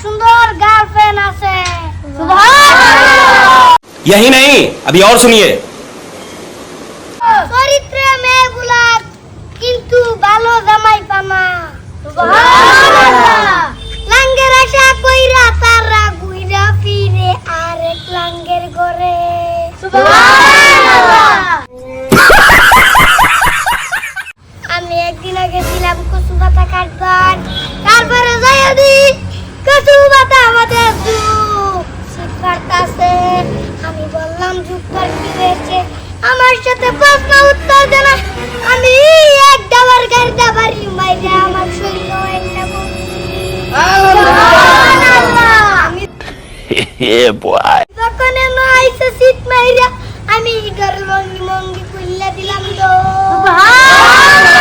সুন্দর গার্লফ্রেন্ড আছে। সুবহানাল্লাহ। यही नहीं, अभी और सुनिए। চরিত্রে মেয়েগুলা কিন্তু ভালো জামাই পানা। সুবহানাল্লাহ। লাঙ্গের আশা কইরা তারা গুইরা ফিরে আরেক লাঙ্গের ঘরে। সুবহানাল্লাহ। আমি একদিন আগে ছিলাম কচু পাতা কাটবার, তারপরে যাইয়া দি কচু পাতা আমাদের যুগ শীত কাটতাছে। আমি বললাম যুগটার কি হয়েছে, আমার সাথে প্রশ্ন উত্তর দে না। আমি এক ডাবার গাড়ি ডাবারি মাইরে আমার শরীর হয় না। সুবহানাল্লাহ। আমি যখন আইসা শীত মাইরা আমি ঘরের মঙ্গি মঙ্গি খুললে দিলাম তো। সুবহানাল্লাহ।